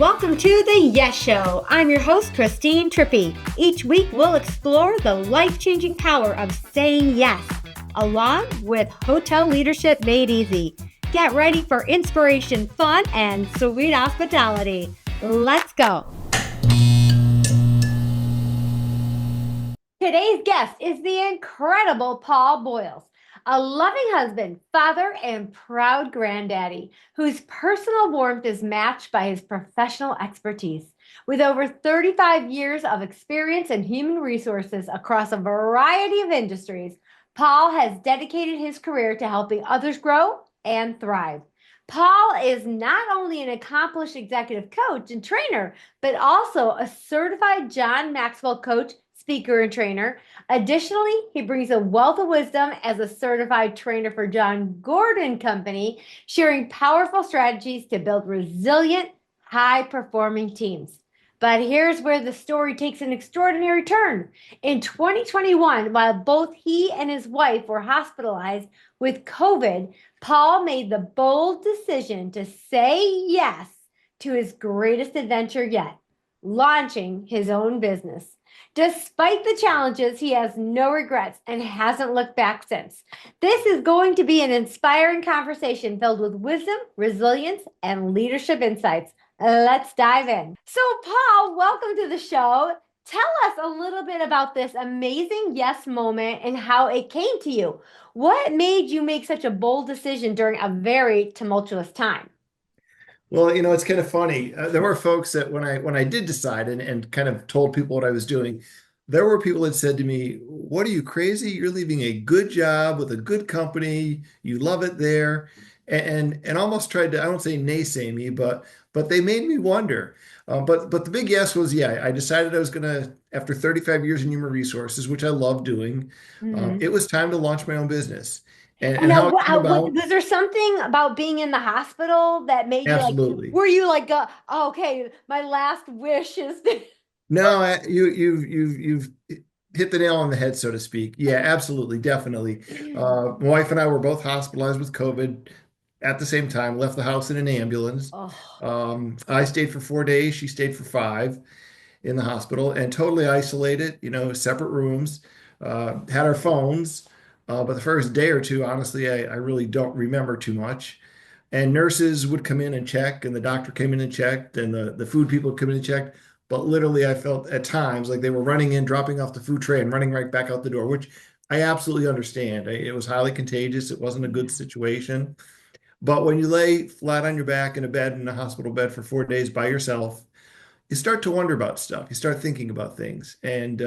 Welcome to the Yes Show. I'm your host, Christine Trippi. Each week, we'll explore the life-changing power of saying yes, along with hotel leadership made easy. Get ready for inspiration, fun, and sweet hospitality. Let's go. Today's guest is the incredible Paul Boyles, a loving husband, father, and proud granddaddy whose personal warmth is matched by his professional expertise. With over 35 years of experience in human resources across a variety of industries, Paul has dedicated his career to helping others grow and thrive. Paul is not only an accomplished executive coach and trainer, but also a certified John Maxwell coach, speaker, and trainer. Additionally, he brings a wealth of wisdom as a certified trainer for John Gordon Company, sharing powerful strategies to build resilient, high-performing teams. But here's where the story takes an extraordinary turn. In 2021, while both he and his wife were hospitalized with COVID, Paul made the bold decision to say yes to his greatest adventure yet, launching his own business. Despite the challenges, he has no regrets and hasn't looked back since. This is going to be an inspiring conversation filled with wisdom, resilience, and leadership insights. Let's dive in. So, Paul, welcome to the show. Tell us a little bit about this amazing yes moment and how it came to you. What made you make such a bold decision during a very tumultuous time? Well, it's kind of funny. There were folks that when I did decide and kind of told people what I was doing, there were people that said to me, "What are you crazy? You're leaving a good job with a good company. You love it there," and almost tried to, I won't say naysay me, but they made me wonder. But the big yes was, yeah, I decided I was gonna, after 35 years in human resources, which I love doing, Mhm. it was time to launch my own business. And, And and now, how it came about, was there something about being in the hospital that made you like, absolutely. were you like, oh, okay, my last wish is to... No, you've hit the nail on the head, so to speak. Yeah, absolutely, definitely. My wife and I were both hospitalized with COVID at the same time. Left the house in an ambulance. Oh, I stayed for 4 days. She stayed for five in the hospital, and totally isolated. Separate rooms. Had our phones, but the first day or two, honestly, I really don't remember too much. And nurses would come in and check, and the doctor came in and checked, and the food people would come in and check. But literally, I felt at times like they were running in, dropping off the food tray, and running right back out the door, which I absolutely understand. It was highly contagious. It wasn't a good yeah. situation. But when you lay flat on your back in a bed, in a hospital bed for 4 days by yourself, you start to wonder about stuff. You start thinking about things. And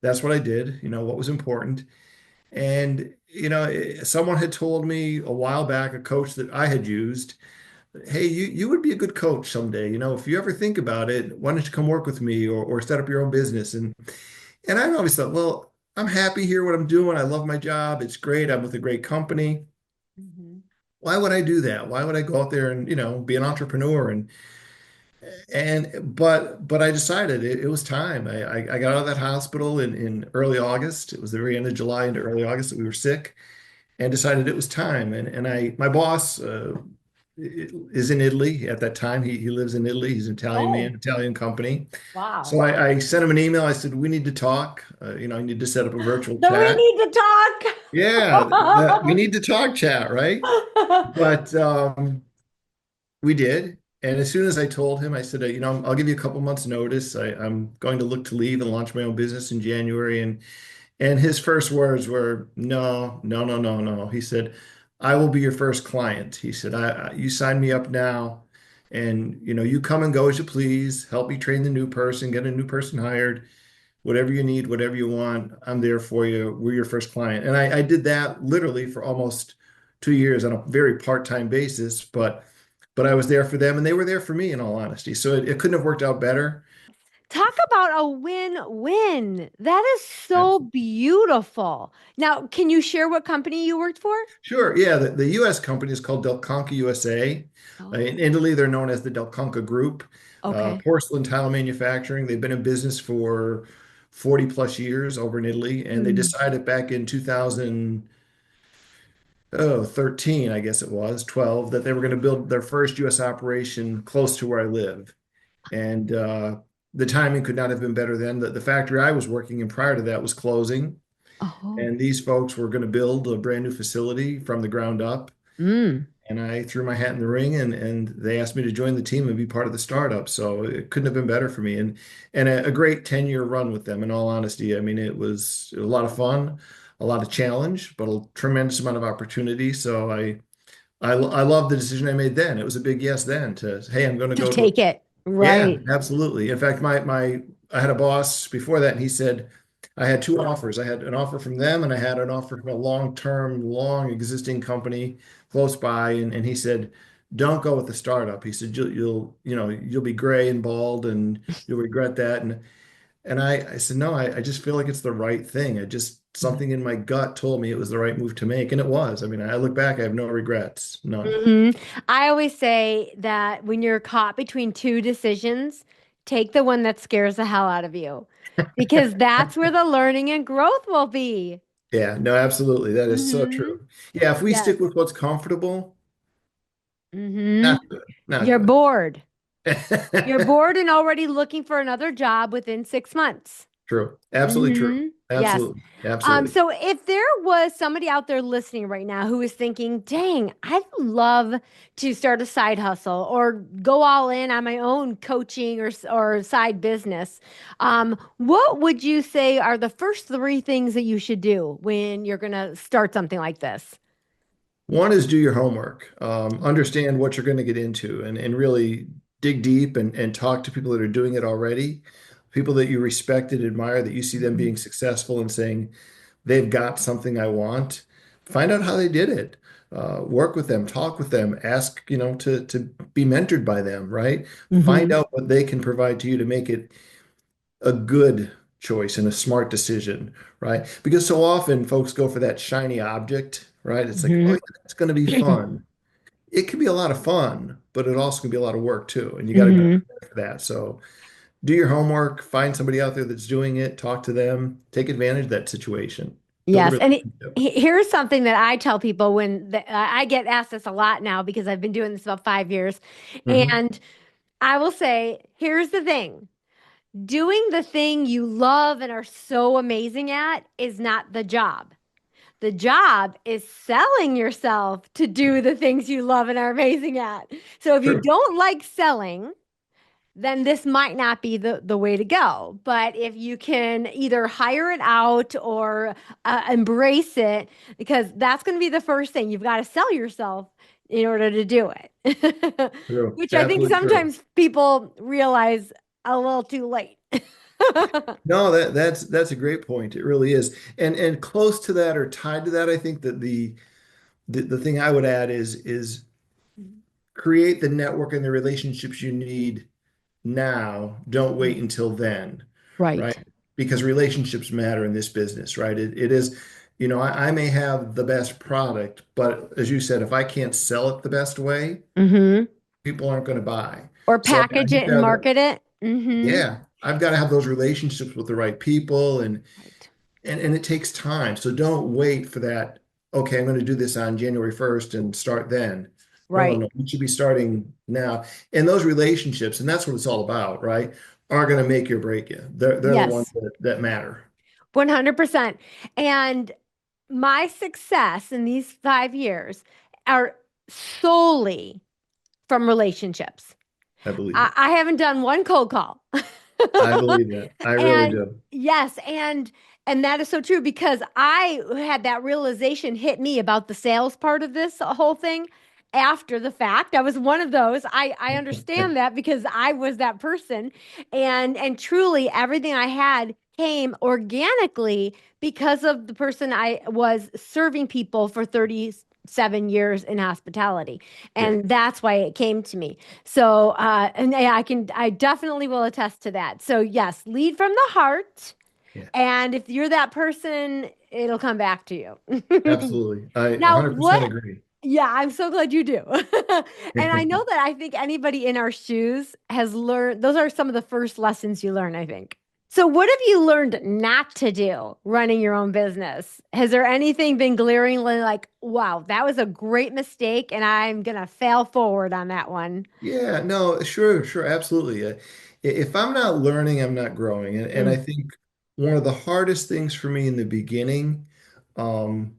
that's what I did, what was important. And, someone had told me a while back, a coach that I had used, "Hey, you would be a good coach someday. If you ever think about it, why don't you come work with me or set up your own business?" And I always thought, well, I'm happy here, what I'm doing. I love my job. It's great. I'm with a great company. Mhm. Why would I do that? Why would I go out there and, be an entrepreneur? But I decided it was time. I got out of that hospital in early August. It was the very end of July into early August that we were sick, and decided it was time. And my boss is in Italy at that time. He lives in Italy. He's an Italian man, Oh, Italian company. So wow. I sent him an email. I said, "We need to talk. I need to set up a virtual Do we chat." need to Yeah, that we talk? need to talk chat, right? But we did. And as soon as I told him, I said, I'll give you a couple months notice. I'm going to look to leave and launch my own business in January. And his first words were, "No, no, no, no, no." He said, "I will be your first client." He said, You sign me up now, and you come and go as you please. Help me train the new person, get a new person hired, whatever you need, whatever you want. I'm there for you. We're your first client." And I did that literally for almost 2 years on a very part-time basis, but I was there for them and they were there for me, in all honesty. So it couldn't have worked out better. Talk about a win-win. That is so Absolutely. beautiful. Now, can you share what company you worked for? Sure. Yeah. The US company is called Del Conca USA. In Oh, Italy, they're known as the Del Conca Group. okay. Porcelain tile manufacturing. They've been in business for 40 plus years over in Italy. And they Mm. decided back in 2013, I guess it was, 12, that they were going to build their first US operation close to where I live. And the timing could not have been better then. The factory I was working in prior to that was closing, Oh. and these folks were going to build a brand new facility from the ground up. Mm. And I threw my hat in the ring, and they asked me to join the team and be part of the startup. So it couldn't have been better for me. And a great 10-year run with them, in all honesty. I mean, it was a lot of fun, a lot of challenge, but a tremendous amount of opportunity. So I love the decision I made then. It was a big yes then to, hey, I'm going to To go to. take it. Yeah, Right. absolutely. In fact, my I had a boss before that, and he said I had two offers. I had an offer from them, and I had an offer from a long-term, long existing company close by. And he said, "Don't go with the startup." He said, "You'll be gray and bald, and you'll regret that." And I said, "No, I just feel like it's the right thing. I just something in my gut told me it was the right move to make, and it was. I mean, I look back, I have no regrets, none." Hmm. I always say that when you're caught between two decisions, take the one that scares the hell out of you because that's where the learning and growth will be. Yeah, no, absolutely. That is so Hmm. true. Yeah, if we Yes. stick with what's comfortable, Hmm. not good, not You're good. bored. You're bored and already looking for another job within 6 months. True. Absolutely true. Yes. Absolutely. Absolutely. So if there was somebody out there listening right now who is thinking, dang, I'd love to start a side hustle or go all in on my own coaching or side business, what would you say are the first three things that you should do when you're going to start something like this? One is do your homework. Understand what you're going to get into and really dig deep and talk to people that are doing it already, people that you respect and admire, that you see them Mhm. being successful and saying, they've got something I want. Find out how they did it. Work with them, talk with them, ask, to be mentored by them, right? Find Mhm. out what they can provide to you to make it a good choice and a smart decision, right? Because so often folks go for that shiny object, right? It's like, oh, Mhm. yeah, it's going to be fun. It can be a lot of fun, but it also can be a lot of work too. And you got to be Mhm. prepared for that. So do your homework, find somebody out there that's doing it, talk to them, take advantage of that situation, build a Yes, and relationship. here's something that I tell people when I get asked this a lot now because I've been doing this about 5 years, Hmm. and I will say, here's the thing. Doing the thing you love and are so amazing at is not the job. The job is selling yourself to do the things you love and are amazing at. So if you True. don't like selling, then this might not be the way to go. But if you can either hire it out or embrace it, because that's going to be the first thing. You've got to sell yourself in order to do it, True. which I think Absolutely true. sometimes people realize a little too late. No, that's a great point. It really is. And close to that or tied to that, I think that the thing I would add is create the network and the relationships you need now. Don't wait until then, right? Right. Because relationships matter in this business, right? It is, I may have the best product, but as you said, if I can't sell it the best way, Hmm. people aren't going to buy. Or So I package have it to and have the, market it. Hmm. yeah, I've got to have those relationships with the right people Right. and it takes time. So don't wait for that. Okay, I'm going to do this on January 1st and start then. No, no, Right. no. You should be starting now. And those relationships, and that's what it's all about, right? Are going to make you or break you. They're the ones Yes. that matter. 100%. And my success in these 5 years are solely from relationships. I believe I, it. I haven't done one cold call. I believe that. I really And do. yes, and that is so true because I had that realization hit me about the sales part of this whole thing after the fact. I was one of those. I understand that because I was that person. And truly everything I had came organically because of the person I was serving people for 37 years in hospitality. Yeah, And that's why it came to me. So, and yeah, I definitely will attest to that. So, yes, lead from the heart. yeah, And if you're that person, it'll come back to you. absolutely. I Now, 100% what? agree. Yeah, I'm so glad you do. And I know that I think anybody in our shoes has learned, those are some of the first lessons you learn, I think. So, what have you learned not to do running your own business? Has there anything been glaringly like, wow, that was a great mistake and I'm gonna fail forward on that one? Yeah, no, sure, sure, absolutely. If I'm not learning, I'm not growing. And I Mm. think one of the hardest things for me in the beginning um,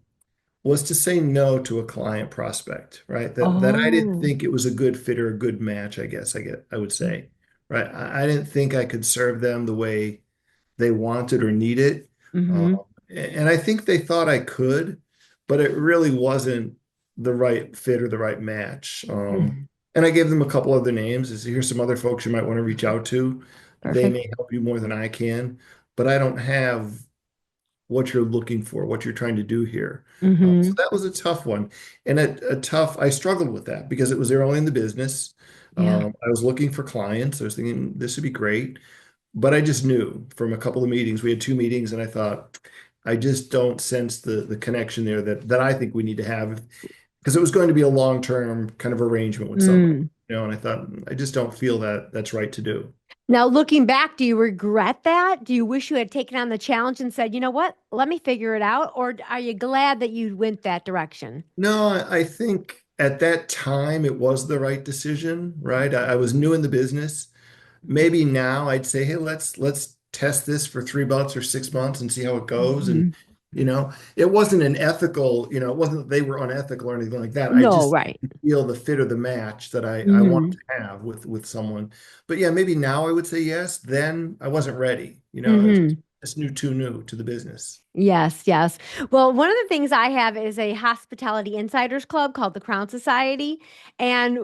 was to say no to a client prospect, right? That I didn't Oh. think it was a good fit or a good match, I would say, right? I didn't think I could serve them the way they wanted or needed. Um, Mm-hmm. and I think they thought I could, but it really wasn't the right fit or the right match. And I gave them a couple other names. I said, here's some other folks you might want to reach out to. They Perfect. may help you more than I can, but I don't have what you're looking for, what you're trying to do here. So Mm-hmm. that was a tough one. And I struggled with that because it was early in the business. Yeah. I was looking for clients. I was thinking this would be great. But I just knew from a couple of meetings, we had two meetings, and I thought, I just don't sense the connection there that I think we need to have because it was going to be a long-term kind of arrangement with somebody, Mm. and I thought, I just don't feel that that's right to do. Now, looking back, do you regret that? Do you wish you had taken on the challenge and said, you know what, let me figure it out? Or are you glad that you went that direction? No, I think at that time it was the right decision, right? I was new in the business. Maybe now I'd say, hey, let's test this for 3 months or 6 months and see how it goes. And Mhm. it wasn't an ethical, it wasn't that they were unethical or anything like that. I No, just right. didn't feel the fit or the match that I wanted Hmm. to have with someone. But yeah, maybe now I would say yes. Then I wasn't ready. Hmm. It's too new to the business. Yes, yes. Well, one of the things I have is a hospitality insiders club called the Crown Society. And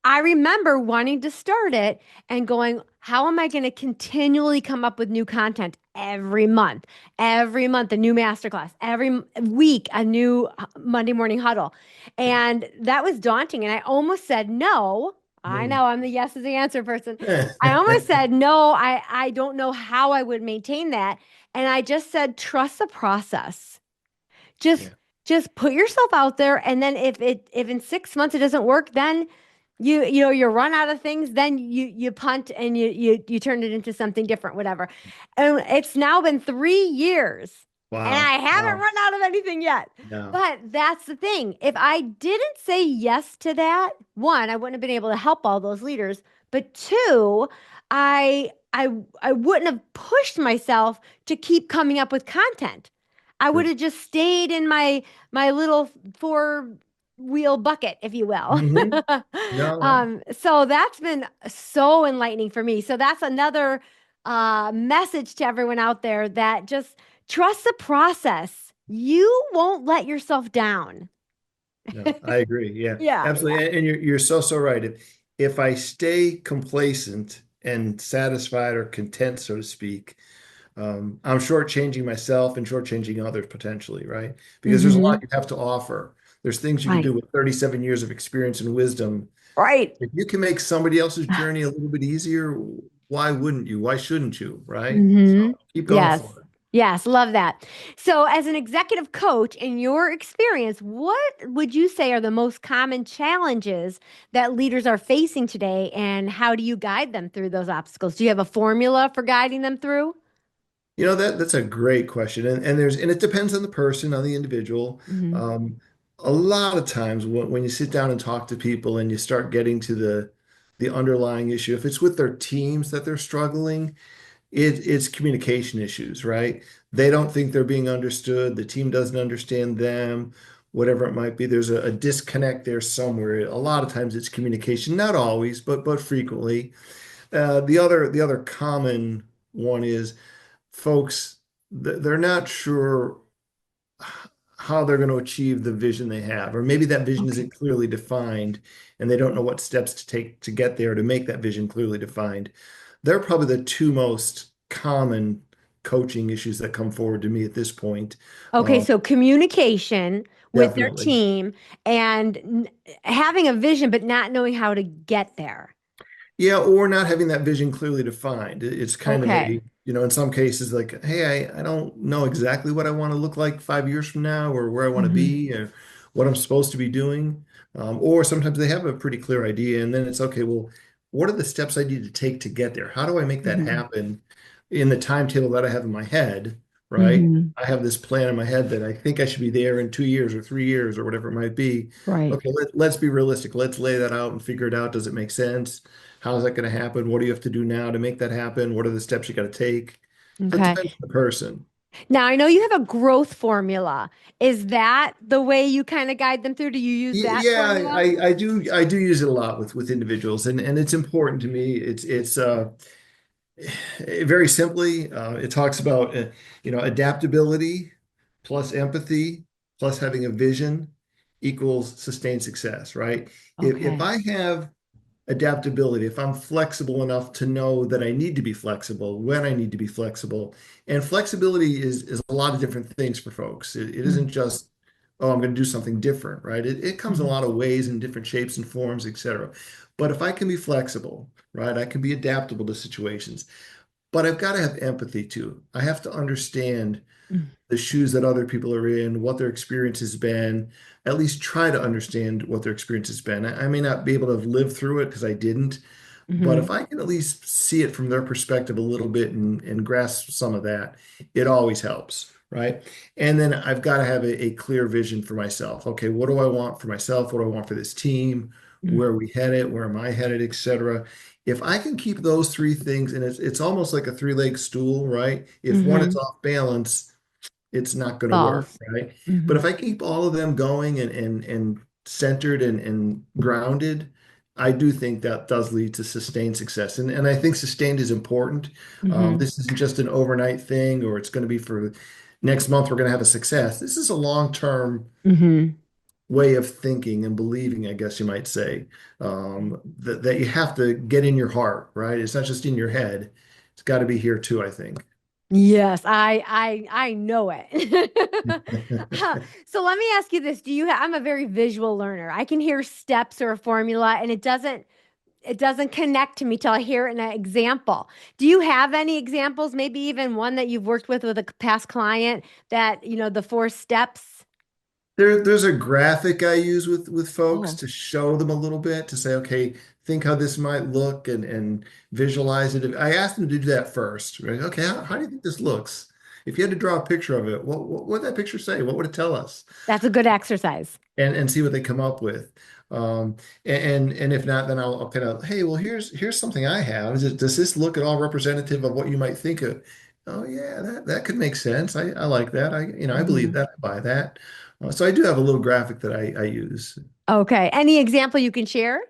I remember wanting to start it and going, how am I going to continually come up with new content every month? Every month, a new masterclass, week, a new Monday morning huddle. And that was daunting. And I almost said no. I Hmm. know I'm the yes is the answer person. I almost said no. I don't know how I would maintain that. And I just said, trust the process. Just Yeah. just put yourself out there. And then if in 6 months it doesn't work, then you run out of things, then you punt and you turn it into something different, whatever. And it's now been 3 years and I Wow. haven't Wow. run out of anything yet. No. But that's the thing. If I didn't say yes to that, one, I wouldn't have been able to help all those leaders. But two, I wouldn't have pushed myself to keep coming up with content. I would Sure. have just stayed in my little four-wheel bucket, if you will. Hmm. No, no. So that's been so enlightening for me. So that's another message to everyone out there that just trust the process. You won't let yourself down. No, I agree. Yeah, Yeah, yeah. absolutely. And you're so right. If I stay complacent and satisfied or content, so to speak, I'm shortchanging myself and shortchanging others potentially, right? Because there's a lot Hmm. you have to offer. There's things you can Right. do with 37 years of experience and wisdom. Right. If you can make somebody else's journey a little bit easier, why wouldn't you? Why shouldn't you? Right? So Hmm. keep going Yes. for it. Yes, love that. So, as an executive coach, in your experience, what would you say are the most common challenges that leaders are facing today, and how do you guide them through those obstacles? Do you have a formula for guiding them through? That's a great question, and it depends on the person, on the individual. Hmm. A lot of times when you sit down and talk to people and you start getting to the underlying issue, if it's with their teams that they're struggling, it's communication issues, right? They don't think they're being understood. The team doesn't understand them, whatever it might be. There's a disconnect there somewhere. A lot of times it's communication, not always, but frequently. The other common one is folks, they're not sure how they're going to achieve the vision they have, or maybe that vision Okay. isn't clearly defined and they don't know what steps to take to get there to make that vision clearly defined. They're probably the two most common coaching issues that come forward to me at this point. Okay, Um, so communication with their Definitely. team and having a vision, but not knowing how to get there. Yeah, or not having that vision clearly defined. It's kind of Okay. in some cases like, hey, I don't know exactly what I want to look like 5 years from now or where I want to Hmm. be or what I'm supposed to be doing. Or sometimes they have a pretty clear idea and then it's okay, well, what are the steps I need to take to get there? How do I make that Hmm. happen? in the timetable that I have in my head, right? Hmm. I have this plan in my head that I think I should be there in 2 years or 3 years or whatever it might be. Right. Okay, let's be realistic. Let's lay that out and figure it out. Does it make sense? How is that going to happen? What do you have to do now to make that happen? What are the steps you got to take? It Okay. depends on the person. Now I know you have a growth formula. Is that the way you kind of guide them through? Do you use that Yeah, formula? I do use it a lot with individuals, and it's important to me. It's very simply, it talks about adaptability plus empathy plus having a vision equals sustained success, right? If Okay. I have adaptability, if I'm flexible enough to know that I need to be flexible, when I need to be flexible. And flexibility is a lot of different things for folks. It isn't just, oh, I'm going to do something different, right? It comes in a Mm-hmm. lot of ways and different shapes and forms, etc. But if I can be flexible, right, I can be adaptable to situations. But I've got to have empathy too. I have to understand the shoes that other people are in, what their experience has been, at least try to understand what their experience has been. I may not be able to have lived through it because I didn't, but Hmm. if I can at least see it from their perspective a little bit and grasp some of that, it always helps, right? And then I've got to have a clear vision for myself. Okay, what do I want for myself? What do I want for this team? Where are we headed? Where am I headed, etc. If I can keep those three things, and it's almost like a three-leg stool, right? If one is Hmm. off balance, it's not going to work, False. right? But Hmm. if I keep all of them going and centered and grounded, I do think that does lead to sustained success. And I think sustained is important. Hmm. This isn't just an overnight thing or it's going to be for next month, we're going to have a success. This is a long-term Hmm. way of thinking and believing, I guess you might say, that you have to get in your heart, right? It's not just in your head. It's got to be here too, I think. Yes, I know it. Huh. So let me ask you this. I'm a very visual learner. I can hear steps or a formula and it doesn't connect to me till I hear it in an example. Do you have any examples, maybe even one that you've worked with a past client that, the four steps? There's a graphic I use with folks Oh, to show them a little bit to say, okay, think how this might look and visualize it. I asked them to do that first, right? Okay, how do you think this looks? If you had to draw a picture of it, what would that picture say? What would it tell us? that's a good exercise. And see what they come up with. Um, and if not, then I'll kind of, hey, well, here's something I have. Does this look at all representative of what you might think of? Oh yeah, that could make sense. I like that. I believe Mhm. that. I buy that. So I do have a little graphic that I use Okay. Any example you can share?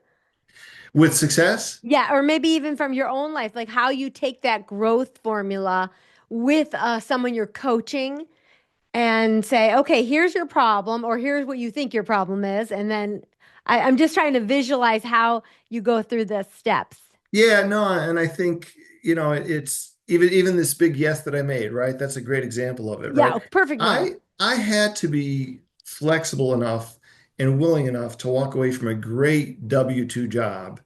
with success. Yeah, or maybe even from your own life, like how you take that growth formula with someone you're coaching and say, okay, here's your problem, or here's what you think your problem is. And then I'm just trying to visualize how you go through the steps. Yeah, no, and I think, it's even this big yes that I made, right? That's a great example of it, Yeah, right? perfect one. I had to be flexible enough and willing enough to walk away from a great W-2 job.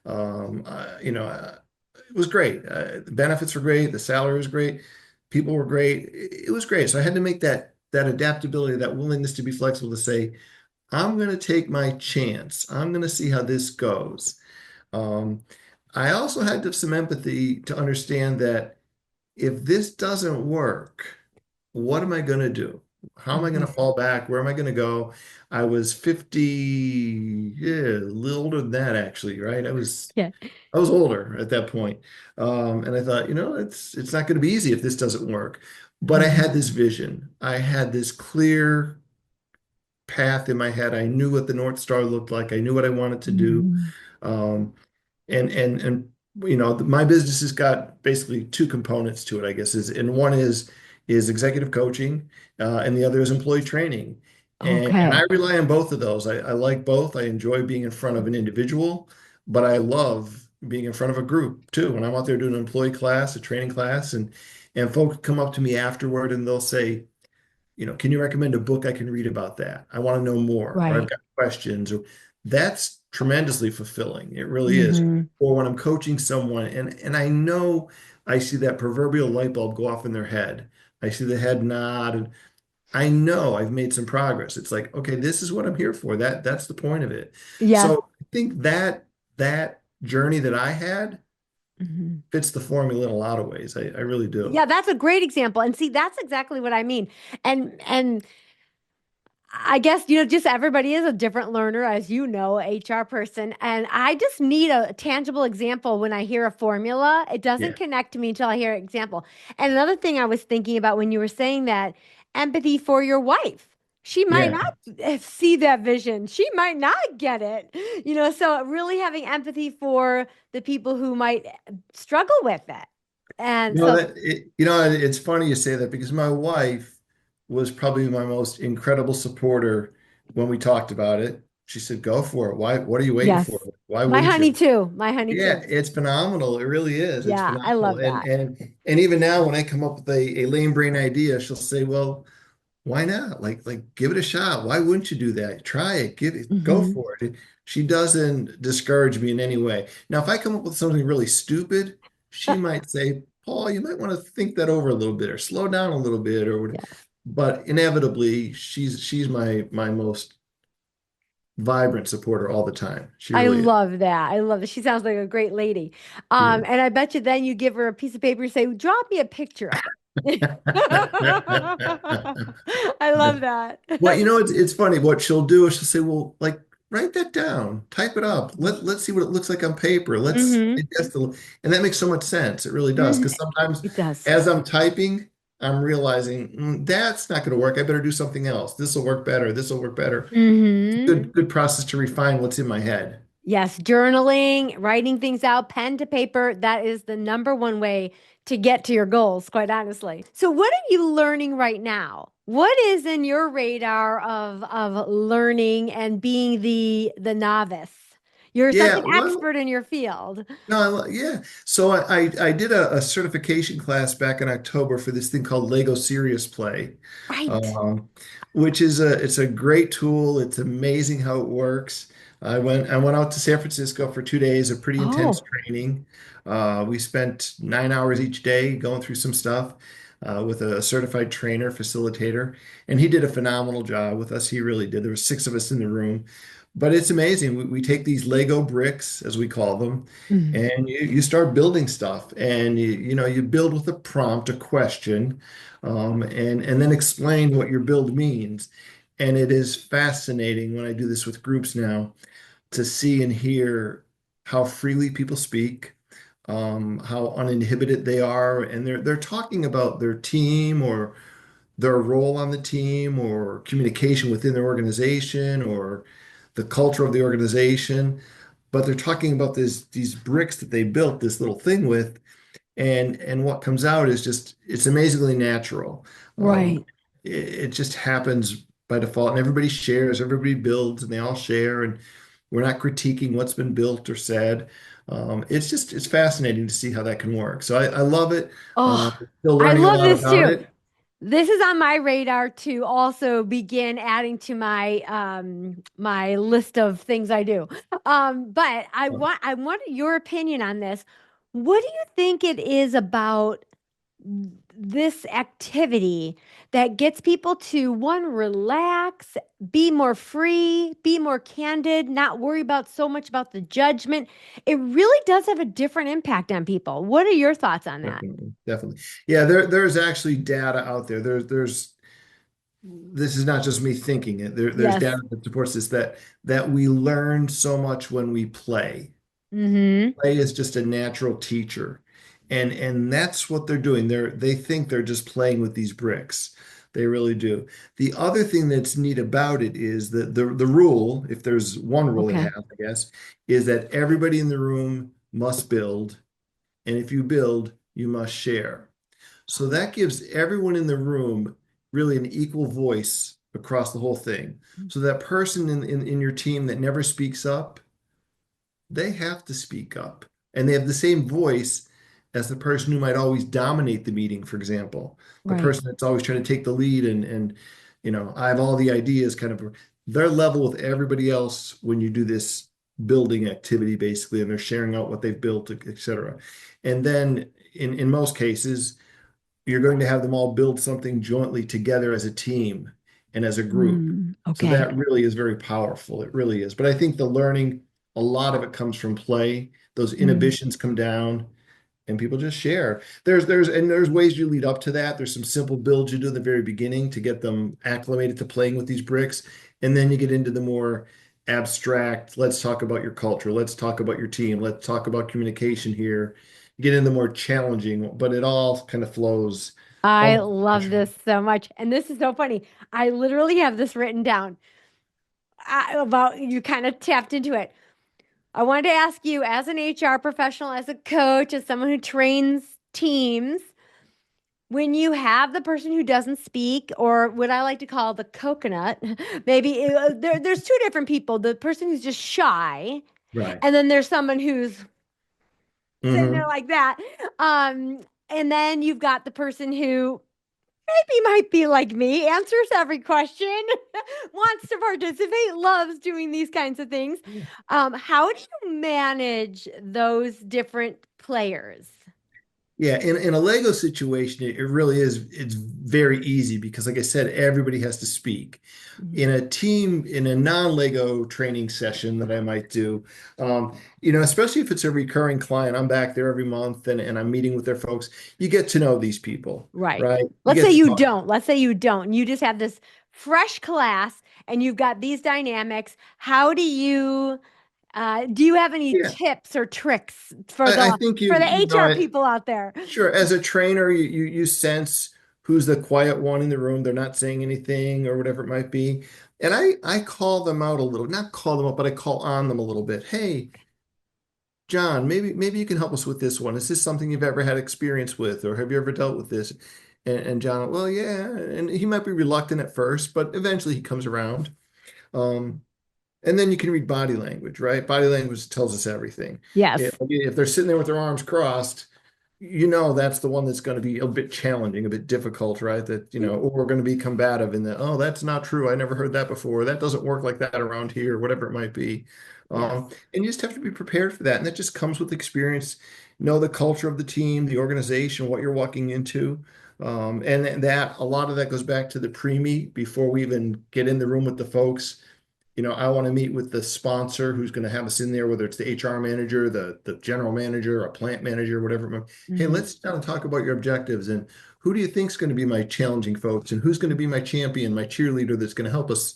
It was great. The benefits were great, the salary was great, people were great. It was great. So I had to make that adaptability, that willingness to be flexible to say, I'm going to take my chance. I'm going to see how this goes. Um, I also had to have some empathy to understand that if this doesn't work, what am I going to do? How am I going Mhm. to fall back? Where am I going to go? I was 50, yeah, a little older than that actually, right? Yeah. I was older at that point. And I thought, it's not going to be easy if this doesn't work. But I Mhm. had this vision. I had this clear path in my head. I knew what the North Star looked like. I knew what I wanted to do. Mhm. Um, and my business has got basically two components to it, I guess, and one is executive coaching, and the other is employee training. And I Okay. rely on both of those. I like both. I enjoy being in front of an individual, but I love being in front of a group too. When I'm out there doing an employee class, a training class, and folks come up to me afterward and they'll say, can you recommend a book I can read about that? I want to know more, or I've Right. got questions, or that's tremendously fulfilling. It really is. Hmm. Or when I'm coaching someone and I know I see that proverbial light bulb go off in their head. I see the head nod and I know I've made some progress. It's like, okay, this is what I'm here for. That's the point of it. Yes. So I think that journey that I had Mhm. fits the formula in a lot of ways. I really do. Yeah, that's a great example. And see, that's exactly what I mean. And I guess, just everybody is a different learner, as you know, HR person. And I just need a tangible example when I hear a formula. It doesn't Yeah. connect to me until I hear an example. And another thing I was thinking about when you were saying that, empathy for your wife. She might Yeah. not see that vision. She might not get it. So really having empathy for the people who might struggle with it. And so, It's funny you say that because my wife was probably my most incredible supporter when we talked about it. She said, "Go for it. Why? What are you waiting for? yes, Why my wouldn't honey you?" too. My honey Yeah, too. it's phenomenal. It really is. It's Yeah, I phenomenal. love And that. and even now, when I come up with a lame brain idea, she'll say, "Well, why not? Like give it a shot. Why wouldn't you do that? Try it. Give it. Go Hmm. for it." She doesn't discourage me in any way. Now, if I come up with something really stupid, she might say, "Paul, you might want to think that over a little bit, or slow down a little bit, or what." Yeah. But inevitably, she's my most vibrant supporter all the time. She I really is. love that. I love it. She sounds like a great lady. Yeah. And I bet you then you give her a piece of paper and say, draw me a picture of it. I love that. Well, it's funny. What she'll do is she'll say, "Well, like write that down, type it up. Let's see what it looks like on paper. Let's Hmm. it gets the," and that makes so much sense. It really does. Hmm. Because sometimes It does. as I'm typing, I'm realizing that's not going to work. I better do something else. This will work better. This will work better. Hmm. Good process to refine what's in my head. Yes, journaling, writing things out, pen to paper, that is the number one way to get to your goals, quite honestly. So what are you learning right now? What is in your radar of learning and being the novice? You're such an Yeah, well, expert in your field. no, yeah. So I did a certification class back in October for this thing called Lego Serious Play, Right. um, which is it's a great tool. It's amazing how it works. I went out to San Francisco for 2 days of pretty intense Oh. training. We spent 9 hours each day going through some stuff with a certified trainer, facilitator, and he did a phenomenal job with us. He really did. There were 6 of us in the room. But it's amazing. We take these Lego bricks, as we call them, Mm. and you start building stuff. And you build with a prompt, a question, and then explain what your build means. And it is fascinating when I do this with groups now to see and hear how freely people speak, how uninhibited they are, and they're talking about their team or their role on the team or communication within their organization or the culture of the organization, but they're talking about these bricks that they built this little thing with, and what comes out is just it's amazingly natural. Um, Right. it just happens by default, and everybody shares, everybody builds, and they all share, and we're not critiquing what's been built or said. It's fascinating to see how that can work. So I love it. Oh, Still I learning a love lot this about too. it. This is on my radar to also begin adding to my list of things I do. But I want your opinion on this. What do you think it is about this activity that gets people to one, relax, be more free, be more candid, not worry about so much about the judgment? It really does have a different impact on people. What are your thoughts on that? Definitely, definitely. Yeah, there's actually data out there. There's this is not just me thinking it. There's Yes. data that supports this that we learn so much when we play. Mm-hmm. Play is just a natural teacher. And that's what they're doing. They think they're just playing with these bricks. They really do. The other thing that's neat about it is that the rule, if there's one rule it Okay. has, I guess, is that everybody in the room must build. And if you build, you must share. So that gives everyone in the room really an equal voice across the whole thing. So that person in your team that never speaks up, they have to speak up. And they have the same voice as the person who might always dominate the meeting, for example. The Right. person that's always trying to take the lead and I have all the ideas kind of they're level with everybody else when you do this building activity basically, and they're sharing out what they've built, et cetera. And then in most cases, you're going to have them all build something jointly together as a team and as a group. Mm, So okay. that really is very powerful. It really is. But I think the learning, a lot of it comes from play. Those Mm, inhibitions come down. and people just share. There's ways you lead up to that. There's some simple builds you do in the very beginning to get them acclimated to playing with these bricks, and then you get into the more abstract. Let's talk about your culture. Let's talk about your team. Let's talk about communication here. You get into the more challenging, but it all kind of flows I almost love naturally. this so much. And this is so funny. I literally have this written down about you kind of tapped into it. I wanted to ask you, as an HR professional, as a coach, as someone who trains teams, when you have the person who doesn't speak, or what I like to call the coconut, maybe there's two different people. The person who's just shy, Right. and then there's someone who's sitting there Hmm. like that. Um, and then you've got the person who maybe might be like me, answers every question, wants to participate, loves doing these kinds of things. How do you manage those different players? Yeah, in a Lego situation, it really is, it's very easy because like I said, everybody has to speak. In Mhm. a team, in a non-Lego training session that I might do, especially if it's a recurring client, I'm back there every month and I'm meeting with their folks. You get to know these people, Right. right? You Let's get say to you talk. don't. Let's say you don't. You just have this fresh class and you've got these dynamics. How do you have any Yeah, tips or tricks I think for the HR people out there? sure, as a trainer, you sense who's the quiet one in the room. They're not saying anything or whatever it might be. And I call them out a little, not call them up, but I call on them a little bit. Hey, John, maybe you can help us with this one. Is this something you've ever had experience with, or have you ever dealt with this? And John, well, yeah, and he might be reluctant at first, but eventually he comes around. Um, and then you can read body language, right? Body language tells us everything. Yes. If they're sitting there with their arms crossed, that's the one that's going to be a bit challenging, a bit difficult, right? Or we're going to be combative in that, oh, that's not true. I never heard that before. That doesn't work like that around here, whatever it might be. Yes. And you just have to be prepared for that. And that just comes with experience. Know the culture of the team, the organization, what you're walking into. And that a lot of that goes back to the pre-meet before we even get in the room with the folks. I want to meet with the sponsor who's going to have us in there, whether it's the HR manager, the general manager, a plant manager, whatever. Hey, Mhm. let's sit down and talk about your objectives and who do you think is going to be my challenging folks and who's going to be my champion, my cheerleader that's going to help us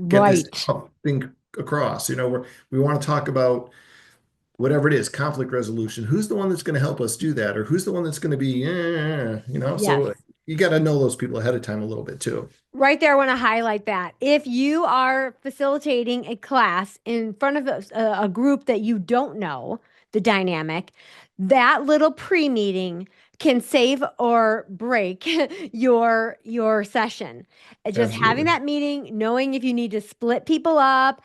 get this Right. thing across. We want to talk about whatever it is, conflict resolution. Who's the one that's going to help us do that, or who's the one that's going to be, Yes. so you got to know those people ahead of time a little bit too. Right there, I want to highlight that. If you are facilitating a class in front of a group that you don't know the dynamic, that little pre-meeting can save or break your session. Just having Absolutely. that meeting, knowing if you need to split people up,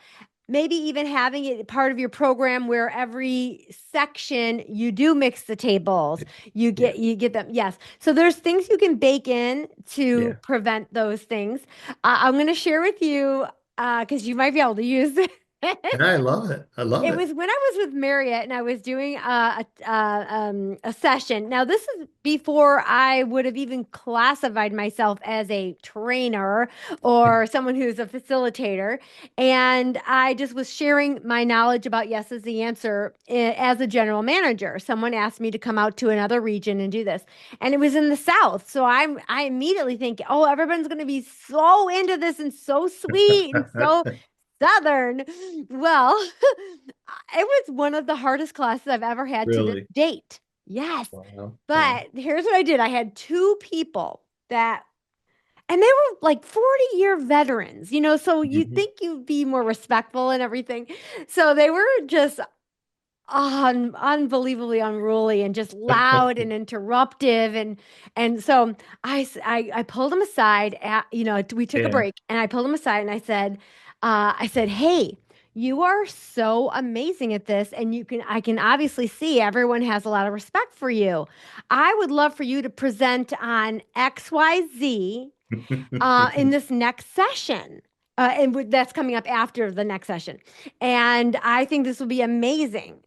maybe even having it part of your program where every section you do mix the tables, Yeah. you get them. Yes. So there's things you can bake in to Yeah. prevent those things. I'm going to share with you because you might be able to use it. And I love it. I love It it. was when I was with Marriott and I was doing a session. Now, this is before I would have even classified myself as a trainer or someone who's a facilitator. And I just was sharing my knowledge about yes is the answer as a general manager. Someone asked me to come out to another region and do this. And it was in the South. So I immediately think, oh, everyone's going to be so into this and so sweet and so Southern. Well, it was one of the hardest classes I've ever had to this Really. date. Yes. Wow. Wow. But here's what I did. I had two people that, and they were like 40-year veterans, so you'd Mhm. think you'd be more respectful and everything. So they were just unbelievably unruly and just loud and interruptive. And so I pulled them aside we took a Yeah. break and I pulled them aside and I said, hey, you are so amazing at this and I can obviously see everyone has a lot of respect for you. I would love for you to present on XYZ in this next session. That's coming up after the next session. And I think this will be amazing.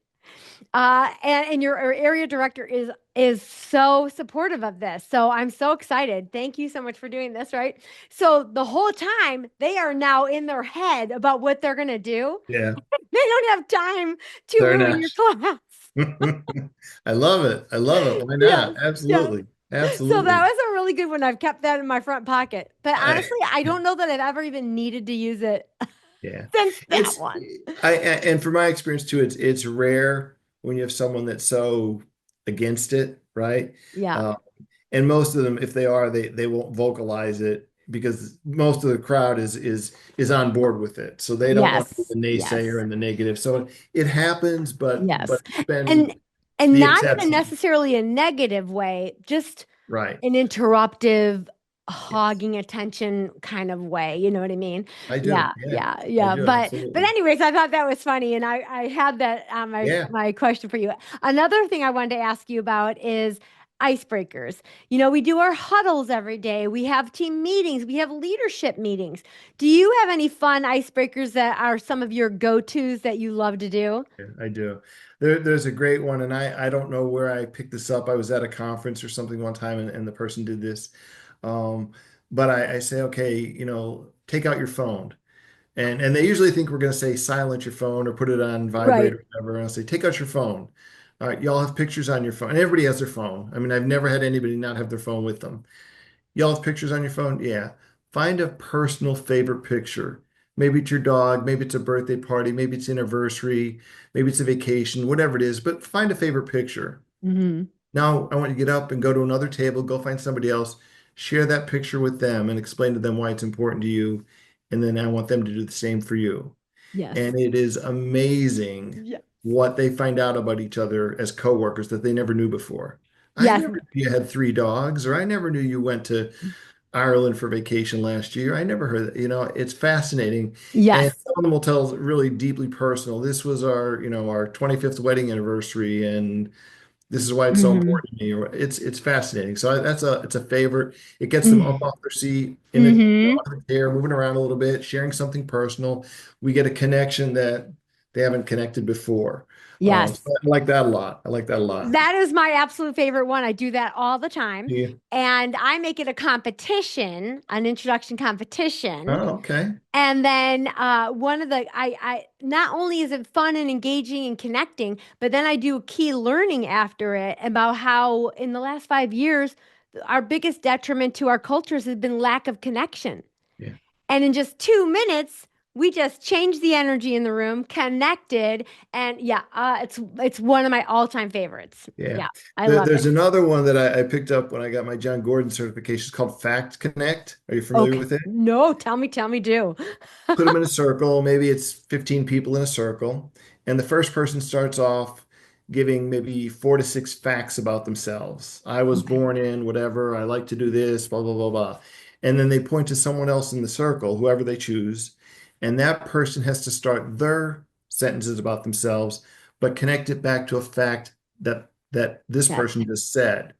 And your area director is so supportive of this. So I'm so excited. Thank you so much for doing this, right? So the whole time they are now in their head about what they're gonna do. Yeah. They don't have time to They're ruin your not. class. I love it. I love it. Why Yes, not? yes. Absolutely. So that Absolutely. was a really good one. I've kept that in my front pocket. But I, honestly, I don't know that I've ever even needed to use it yeah. since that It's one. and from my experience too, it's rare when you have someone that's so against it, right? Yeah. Uh, and most of them, if they are, they won't vocalize it because most of the crowd is on board with it. So they don't want to be Yes. the naysayer Yes. and the negative. So it happens, but Yes. it's been And and the not even exception. necessarily a negative way, just Right. an interruptive, Yes. hogging attention kind of way. You know what I mean? I Yeah, do. Yeah. yeah, I yeah. do. But Absolutely. anyways, I thought that was funny, and I had that on Yeah. my question for you. Another thing I wanted to ask you about is icebreakers. You know, we do our huddles every day. We have team meetings. We have leadership meetings. Do you have any fun icebreakers that are some of your go-tos that you love to do? Yeah, I do. There's a great one, and I don't know where I picked this up. I was at a conference or something one time, and the person did this. Um, but I say, okay, take out your phone. And they usually think we're going to say silence your phone or put it on vibrate Right. or whatever. And I'll say, take out your phone. All right, y'all have pictures on your phone. And everybody has their phone. I mean, I've never had anybody not have their phone with them. Y'all have pictures on your phone? Yeah. Find a personal favorite picture. Maybe it's your dog, maybe it's a birthday party, maybe it's anniversary, maybe it's a vacation, whatever it is, but find a favorite picture. Hmm. Now I want you to get up and go to another table, go find somebody else, share that picture with them and explain to them why it's important to you. And then I want them to do the same for you. Yes. And it is amazing Yes. what they find out about each other as coworkers that they never knew before. I Yes. never knew you had three dogs, or I never knew you went to Ireland for vacation last year. I never heard that. It's fascinating. And Yes. some of them will tell really deeply personal. This was our 25th wedding anniversary, and this is why it's so Hmm. important to me. Or it's fascinating. So it's a favorite. It gets them up Mm-hmm. off their seat in Hmm. out of the chair, moving around a little bit, sharing something personal. We get a connection that they haven't connected before. So Yes. I like that a lot. I like that a lot. That is my absolute favorite one. I do that all the time. Yeah. And I make it a competition, an introduction competition. Oh, okay. And then one of the I not only is it fun and engaging and connecting, but then I do key learning after it about how in the last 5 years, our biggest detriment to our cultures has been lack of connection. Yeah. And in just 2 minutes, we just changed the energy in the room, connected, and yeah, it's one of my all-time favorites. Yeah. Yeah, I love There's it. another one that I picked up when I got my John Gordon certification. It's called Fact Connect. Are you familiar Okay. with it? No, tell me, do. Put them in a circle. Maybe it's 15 people in a circle. And the first person starts off giving maybe 4 to 6 facts about themselves. I was Okay. born in whatever. I like to do this, blah, blah, blah, blah. And then they point to someone else in the circle, whoever they choose. And that person has to start their sentences about themselves, but connect it back to a fact that this person Gotcha. just said.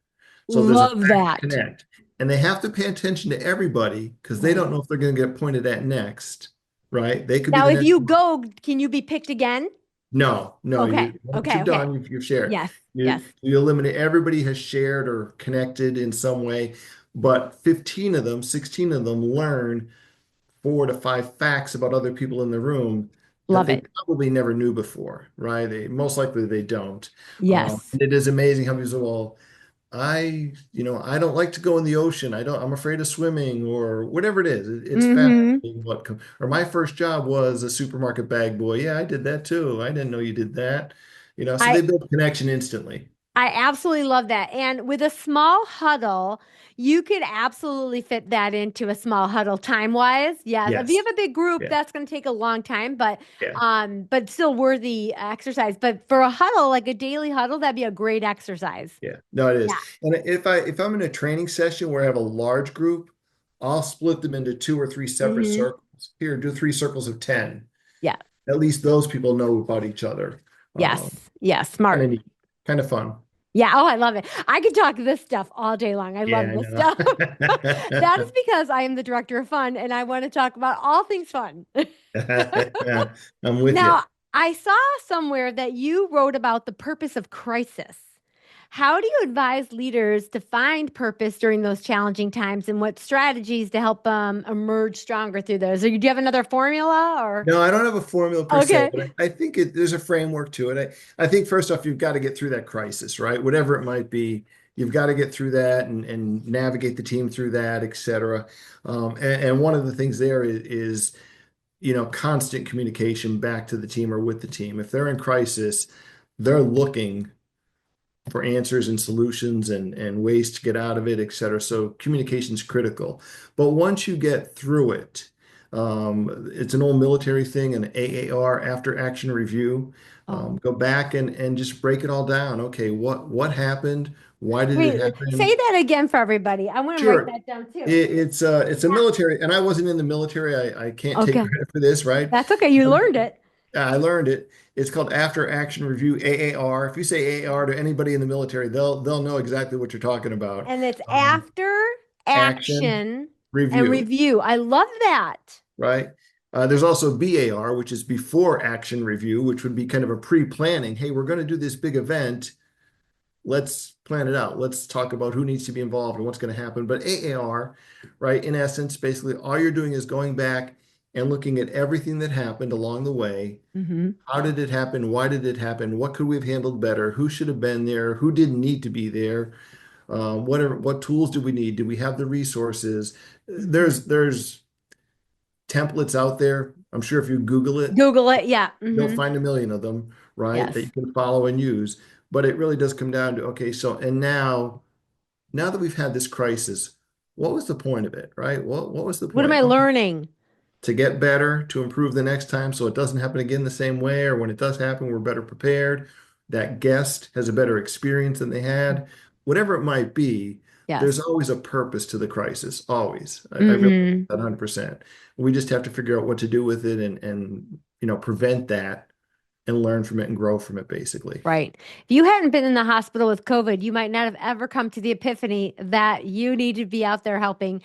So there's a Love fact to that. connect. And they have to pay attention to everybody because they Right. don't know if they're going to get pointed at next, right? They could be Now, the if next you one. go, can you be picked again? No, no, Okay. once Okay. you're Okay. done, you've shared. Yes. Yes. You eliminate everybody has shared or connected in some way, but 15 of them, 16 of them learn 4 to 5 facts about other people in the room that Love they it. probably never knew before, right? They most likely they don't. Yes. And it is amazing how people say, well, I don't like to go in the ocean. I'm afraid of swimming or whatever it is. It's Mm-hmm. fascinating or my first job was a supermarket bag boy. Yeah, I did that too. I didn't know you did that. So I they build connection instantly. I absolutely love that. And with a small huddle, you could absolutely fit that into a small huddle time-wise. Yes. If you Yes. have a big group, Yeah. that's going to take a long time, Yeah. but still worthy exercise. But for a huddle, like a daily huddle, that'd be a great exercise. Yeah. No, it is. Yeah. And if I'm in a training session where I have a large group, I'll split them into 2 or 3 separate Hmm. circles. Here, do 3 circles of 10. Yeah. At least those people know about each other. Yes. Um, Yeah. Kind of Smart. neat, kind of fun. Yeah. Oh, I love it. I could talk this stuff all day long. I Yeah, love I this stuff. That is know. because I am the director of fun and I want to talk about all things fun. Yeah, I'm with you. Now, I saw somewhere that you wrote about the purpose of crisis. How do you advise leaders to find purpose during those challenging times and what strategies to help them emerge stronger through those? Or do you have another formula or? No, I don't have a formula per se, Okay. but I think there's a framework to it. I think first off, you've got to get through that crisis, right? Whatever it might be, you've got to get through that and navigate the team through that, et cetera. And one of the things there is, constant communication back to the team or with the team. If they're in crisis, they're looking for answers and solutions and ways to get out of it, et cetera. So communication is critical. But once you get through it, it's an old military thing, an AAR, after action review. Oh, Go back and just break it all down. Okay, what happened? Why did it wait, say happen? that again for everybody. I want to write Sure. that down too. It's a Yeah. military, and I wasn't in the military. I can't take Okay. credit for this, right? That's okay. You learned it. I learned it. It's called After Action Review, AAR. If you say AAR to anybody in the military, they'll know exactly what you're talking about. And it's Um, after Action action and Review, review. I love that. right? There's also BAR, which is Before Action Review, which would be kind of a pre-planning. Hey, we're going to do this big event. Let's plan it out. Let's talk about who needs to be involved and what's going to happen. But AAR, right, in essence, basically all you're doing is going back and looking at everything that happened along the way. Hmm. How did it happen? Why did it happen? What could we have handled better? Who should have been there? Who didn't need to be there? What tools do we need? Do we have the resources? There's templates out there. I'm sure if you Google it, Google it. Yeah. you'll Hmm. find a million of them, right? That Yes. you can follow and use. But it really does come down to, okay, so and now that we've had this crisis, what was the point of it, right? What was the What am point? I learning? To get better, to improve the next time so it doesn't happen again the same way, or when it does happen, we're better prepared. That guest has a better experience than they had. Whatever it might be, there's Yes. always a purpose to the crisis, always. I really Hmm. 100%. We just have to figure out what to do with it and prevent that and learn from it and grow from it, basically. Right. If you hadn't been in the hospital with COVID, you might not have ever come to the epiphany that you need to be out there helping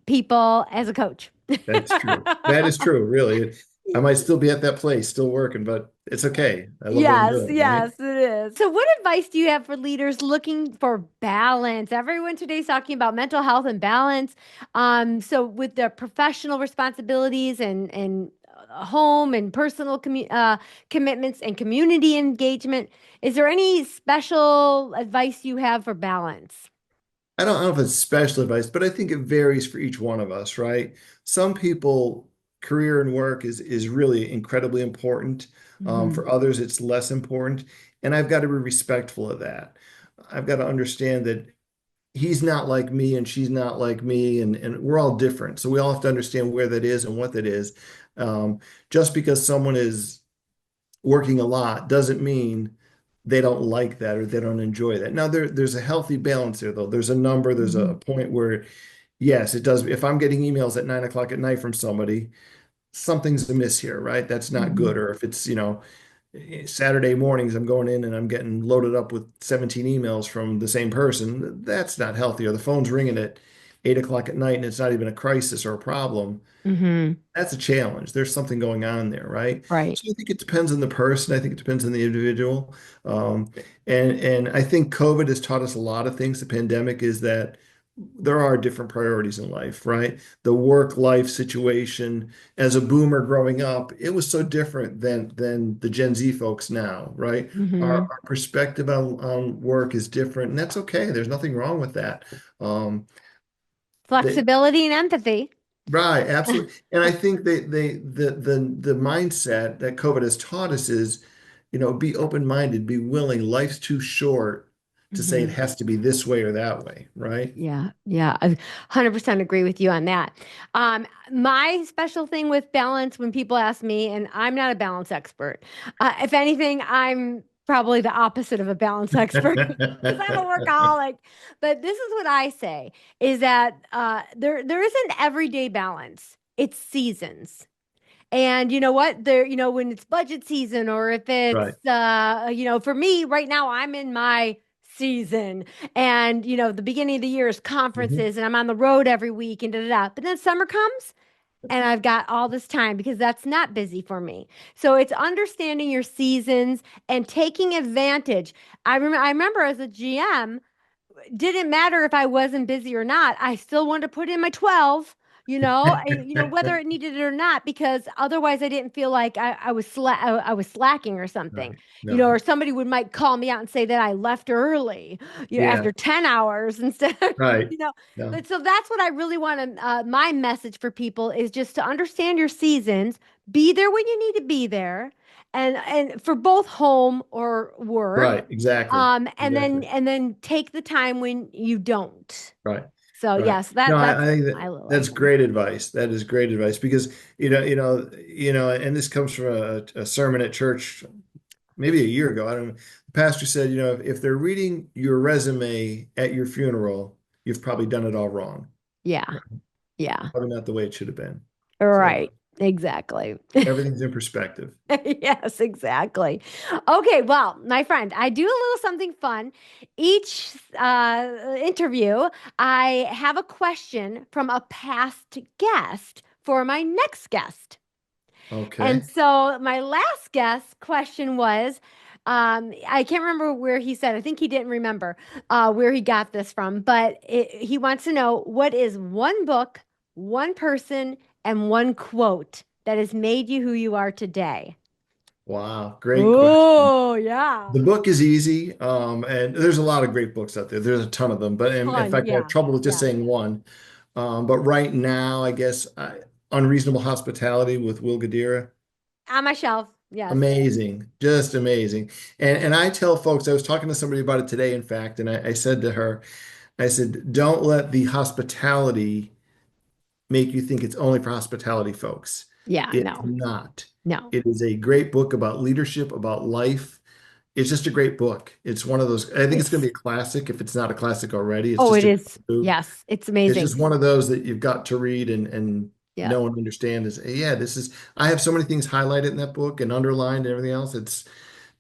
people as a coach. That's true. That is true, really. I might still be at that place, still working, but it's okay. I love what I'm Yes, doing, right? yes, it is. So, what advice do you have for leaders looking for balance? Everyone today's talking about mental health and balance. So with their professional responsibilities and home and personal commitments and community engagement, is there any special advice you have for balance? I don't know if it's special advice, but I think it varies for each one of us, right? Some people, career and work is really incredibly important. Hmm. For others, it's less important, and I've got to be respectful of that. I've got to understand that he's not like me and she's not like me, and we're all different. So we all have to understand where that is and what that is. Just because someone is working a lot doesn't mean they don't like that or they don't enjoy that. Now there's a healthy balance there though. There's a number, there's a Hmm. point where yes, it does. If I'm getting emails at 9 o'clock at night from somebody, something's amiss here, right? That's not Hmm. good. Or if it's, Saturday mornings, I'm going in and I'm getting loaded up with 17 emails from the same person. That's not healthy. Or the phone's ringing at 8 o'clock at night and it's not even a crisis or a problem. Hmm. That's a challenge. There's something going on there, right? Right. So I think it depends on the person. I think it depends on the individual. Um, and I think COVID has taught us a lot of things. The pandemic is that there are different priorities in life, right? The work-life situation as a boomer growing up, it was so different than the Gen Z folks now, right? Hmm. Our perspective on work is different, and that's okay. There's nothing wrong with that. Um, they, Flexibility and empathy. Right, absolutely. And I think the mindset that COVID has taught us is, be open-minded, be willing. Life's too short to say it Hmm. has to be this way or that way, right? Yeah, yeah, I 100% agree with you on that. My special thing with balance when people ask me, and I'm not a balance expert. If anything, I'm probably the opposite of a balance expert because I'm a workaholic. But this is what I say is that there isn't everyday balance. It's seasons. And you know what? When it's budget season or if it's, Right. for me right now, I'm in my season and, the beginning of the year is Mhm. conferences and I'm on the road every week and da da da. But then summer comes and I've got all this time because that's not busy for me. So it's understanding your seasons and taking advantage. I remember as a GM, didn't matter if I wasn't busy or not. I still wanted to put in my 12, whether it needed it or not, because otherwise I didn't feel like I was slacking or something, Right. No. or somebody might call me out and say that I left early, Yeah. after 10 hours instead of, Right. you know, No. so that's what I really want to, my message for people is just to understand your seasons, be there when you need to be there. And for both home or work, Right. Exactly. and then Exactly. take the time when you don't. Right. So Right. yes, No, that's I think my that little that's idea. great advice. That is great advice because and this comes from a sermon at church maybe a year ago. I don't know. The pastor said, if they're reading your resume at your funeral, you've probably done it all wrong. Yeah, yeah, Probably not the way it should have been. So right, exactly. everything's in perspective. Yes, exactly. Okay, well, my friend, I do a little something fun. Each interview, I have a question from a past guest for my next guest. And Okay. so my last guess question was, I can't remember where he said. I think he didn't remember where he got this from, but he wants to know what is one book, one person, and one quote that has made you who you are today. Wow. Great question. Oh, yeah. The book is easy, and there's a lot of great books out there. There's a ton of them, but in Ton. fact, I have Yeah. trouble with just Yeah. saying one. But right now, I guess Unreasonable Hospitality with Will Guidara, On my shelf. Yes. amazing, just amazing. And I tell folks, I was talking to somebody about it today, in fact, and I said to her, I said, don't let the hospitality make you think it's only for hospitality folks. Yeah. It's No. not. No. It is a great book about leadership, about life. It's just a great book. It's one of those, I think it's going to It's, be a classic if it's not a classic already. It's oh, just it a is. Yes. It's it's amazing. just one of those that you've got to read and Yeah. know and understand is, yeah, this is, I have so many things highlighted in that book and underlined and everything else. It's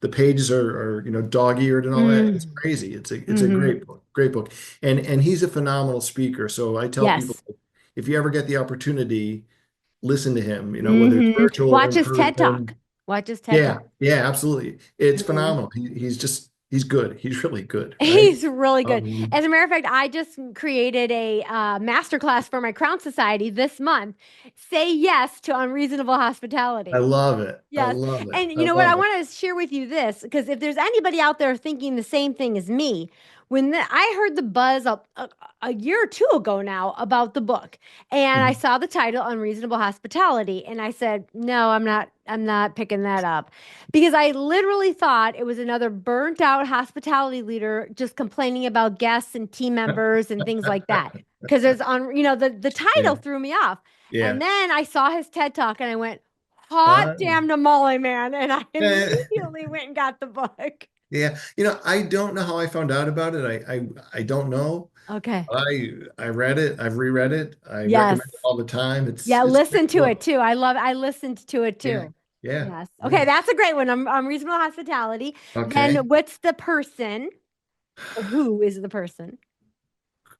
the pages are dog-eared and all that. It's Mm. crazy. It's a Hmm. great book, great book. And he's a phenomenal speaker. So I tell people Yes. if you ever get the opportunity, listen to him, whether it's Hmm. virtual or Watch in his TED Talk. person. Watch his TED Yeah, Talk. yeah, absolutely. It's Mhm. phenomenal. He's good. He's really good, right? He's really good. Um, As a matter of fact, I just created a master class for my Crown Society this month. Say yes to unreasonable I hospitality. love it. I Yes. love it. And I you know what? I love it. want to share with you this because if there's anybody out there thinking the same thing as me, I heard the buzz a year or two ago now about the book, and I Mhm. saw the title Unreasonable Hospitality, and I said, no, I'm not picking that up because I literally thought it was another burnt out hospitality leader just complaining about guests and team members and things like that. Because it's on, the title Yeah, threw me off. And yeah. then I saw his TED Talk and I went, hot Uh, damn tamale, man. And I eh, immediately went and got the book. yeah. I don't know how I found out about it. I don't know. Okay. I read it. I've reread it. I Yes. recommend it all the time. It's Yeah, it's a listen great to it book. too. I listened to it Yeah, too. yeah, Yes. yeah. Okay, that's a great one. I'm reasonable hospitality. Then Okay. what's the person? Or who is the person?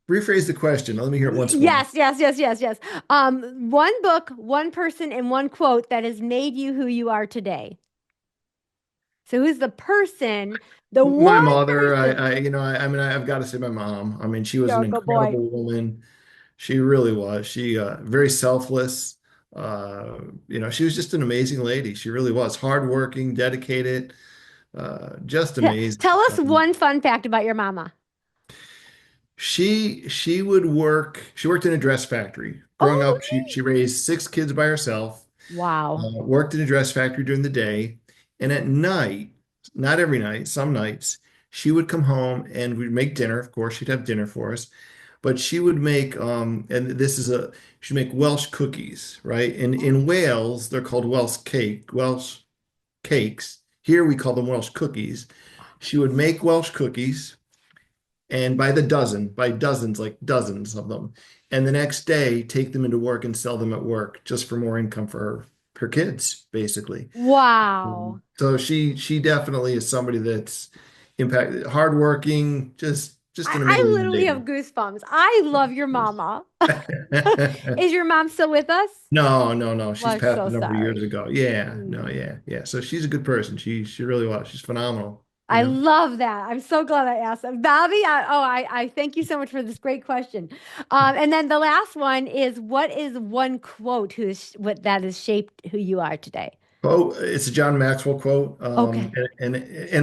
Rephrase the question. Let me hear it once more. Yes, yes, yes, yes, yes. One book, one person, and one quote that has made you who you are today. So who's the person? The My one mother, person. I've got to say my mom. I mean, she was an Yo, good boy. incredible woman. She really was. She very selfless. She was just an amazing lady. She really was hardworking, dedicated, just amazing. Tell us one fun fact about your mama. She would work. She worked in a dress factory. Growing Oh, up, she raised six kids by herself. wow. Worked in a dress factory during the day, and at night, not every night, some nights, she would come home and we'd make dinner. Of course, she'd have dinner for us, but she would make and this is a she'd make Welsh cookies, right? In Oh, Wales, they're called Welsh cakes. Here we call them Welsh cookies. She would make Welsh cookies and by the dozen, by dozens, like dozens of them. And the next day, take them into work and sell them at work just for more income for her kids, basically. wow. So she definitely is somebody that's impacted, hardworking, just Just an I amazing literally have lady. goosebumps. I love your mama. Is your mom still with us? No, no, no. Well, She's I'm passed so a number of years sorry. ago. Yeah, no, Mm. yeah, yeah. So she's a good person. She really was. She's phenomenal, you I know. love that. I'm so glad I asked that. Bobby, I thank you so much for this great question. And then the last one is, what is one quote what that has shaped who you are today? Oh, it's a John Maxwell quote. Okay. And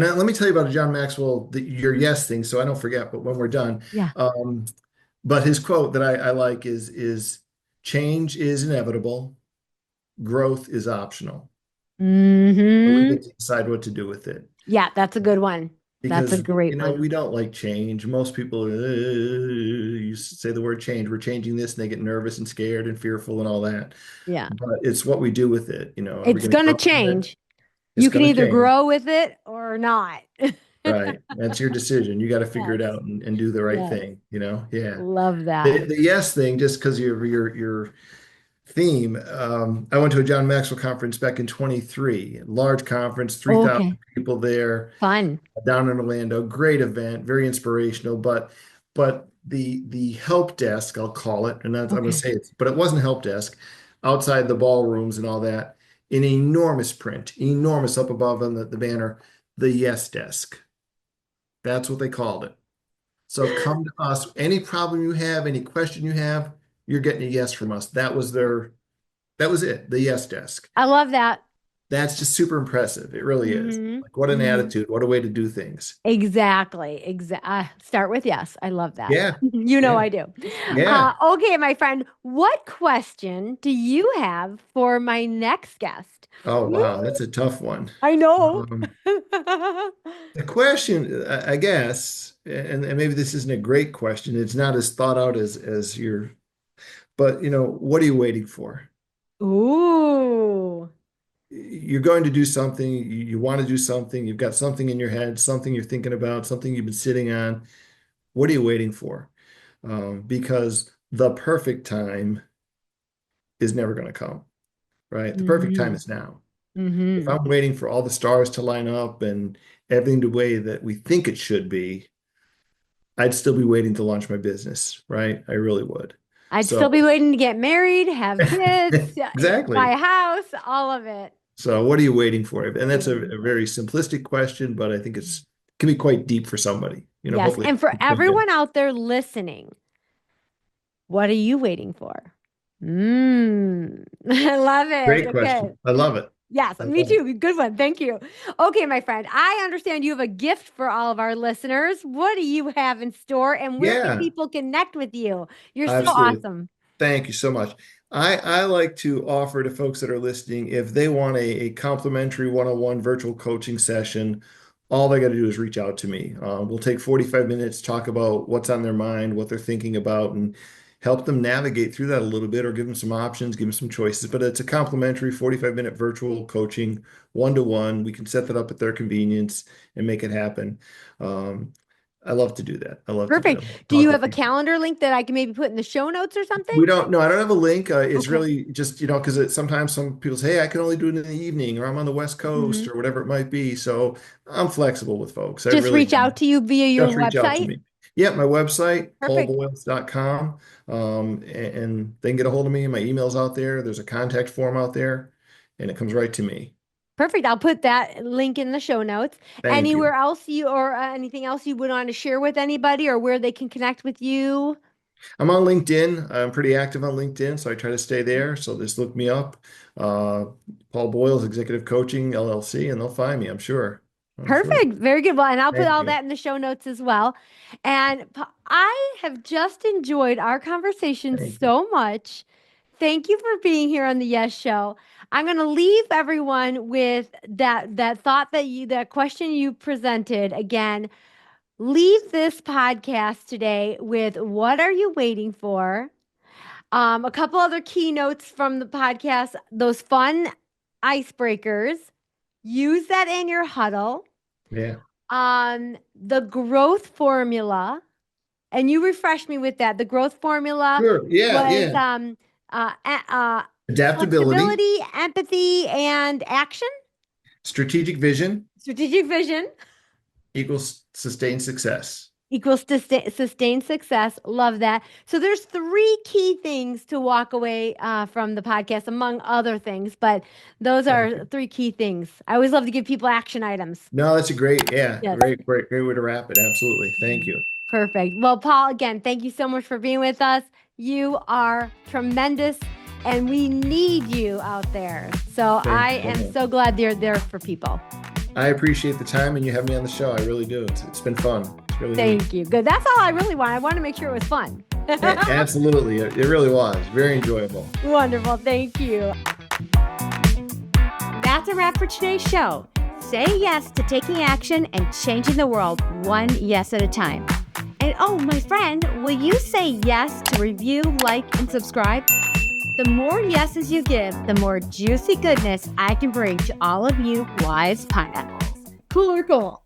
let me tell you about a John Maxwell, your yes thing, so I don't forget, but when we're done. Yeah. Um, but his quote that I like is change is inevitable, growth is optional. But we Hmm. get to decide what to do with it. Yeah, that's a good one. That's a Because great one. we don't like change. Most people, you say the word change, we're changing this, and they get nervous and scared and fearful and all that. Yeah. But it's what we do with it. Are we It's going to gonna grow from it? change. It's You can going to either change. grow with it or not. Right. That's your decision. You got to figure it Yes. out and do the right Yes. thing. Yeah. Love that. The yes thing, just because your theme. I went to a John Maxwell conference back in 23, large conference, 3,000 Okay. people there Fun. down in Orlando. Great event, very inspirational. But the help desk, I'll call it, and that's I'm going to Okay. say it, but it wasn't a help desk outside the ballrooms and all that. In enormous print, enormous up above on the banner, the yes desk. That's what they called it. So come to us. Any problem you have, any question you have, you're getting a yes from us. That was it, the yes desk. I love that. That's just super impressive. It really is. Hmm. Like, what an Hmm. attitude. What a way to do things. Exactly. Start with yes. I love that. Yeah. You know Yeah. I do. Yeah. Okay, my friend, what question do you have for my next guest? Oh, Woo, wow. That's a tough one. I know. Um, the question, I guess, and maybe this isn't a great question. It's not as thought out as but what are you waiting for? Ooh. You're going to do something, you want to do something, you've got something in your head, something you're thinking about, something you've been sitting on. What are you waiting for? Because the perfect time is never going to come, right? The perfect time Hmm. is now. If Hmm. I'm waiting for all the stars to line up and everything the way that we think it should be, I'd still be waiting to launch my business, right? I really would. I'd still be So, waiting to get married, have kids, buy exactly. a house, all of it. So, what are you waiting for? And What are that's you waiting a for? very simplistic question, but I think it's can be quite deep for somebody. Yes. Hopefully, And for sink in. everyone out there listening, what are you waiting for? Mm. I love it. Great Okay. question. I love it. Yes, I me love it. too. Good one. Thank you. Okay, my friend, I understand you have a gift for all of our listeners. What do you have in store and where can Yeah, people connect with you? You're so absolutely. awesome. Thank you so much. I like to offer to folks that are listening, if they want a complimentary one-on-one virtual coaching session, all they got to do is reach out to me. We'll take 45 minutes, talk about what's on their mind, what they're thinking about, and help them navigate through that a little bit or give them some options, give them some choices. But it's a complimentary 45-minute virtual coaching, one-to-one. We can set that up at their convenience and make it happen. Um, I love to do that. I love to do that. Perfect. Do Talk you with have a people. calendar link that I can maybe put in the show notes or something? We don't, no, I don't have a link. It's Okay. really just, because sometimes some people say, hey, I can only do it in the evening or I'm on the West Coast Hmm. or whatever it might be. So I'm flexible with folks. I Just really reach am. out to you via your Just reach out to website. me. Yeah, my website, Perfect. paulboyles.com. And they can get a hold of me. My email's out there. There's a contact form out there and it comes right to me. Perfect. I'll put that link in the show notes. Thank Anywhere you. else or anything else you would want to share with anybody or where they can connect with you? I'm on LinkedIn. I'm pretty active on LinkedIn, so I try to stay there. So just look me up, uh, Paul Boyles, Executive Coaching LLC, and they'll find me. I'm sure. I'm sure. Perfect. Very good. Well, and I'll put Thank all you. that in the show notes as well. And I have just enjoyed our conversation Thank you. so much. Thank you for being here on the Yes Show. I'm going to leave everyone with that thought that question you presented again. Leave this podcast today with what are you waiting for? A couple other keynotes from the podcast, those fun icebreakers. Use that in your huddle. Yeah. The growth formula, and you refreshed me with that. The growth formula Sure. Yeah. was Yeah. uh, a- uh, Adaptability, flexibility, empathy, and action. strategic vision Strategic vision. equals sustained success. equals sustained success. Love that. So there's three key things to walk away from the podcast, among other things, but those Thank are you. three key things. I always love to give people action items. No, that's a great, yeah, Yes. great way to wrap it. Absolutely. Thank you. Perfect. Well, Paul, again, thank you so much for being with us. You are tremendous, and we need you out there. So Thank I you so am much. so glad you're there for people. I appreciate the time and you have me on the show. I really do. It's been fun. It's really neat. Thank you. Good. That's all I really want. I want to make sure it was fun. Absolutely. It really was very enjoyable. Wonderful. Thank you. That's a wrap for today's show. Say yes to taking action and changing the world one yes at a time. And oh, my friend, will you say yes to review, like, and subscribe? The more yeses you give, the more juicy goodness I can bring to all of you wise pineapples. Cool or cool?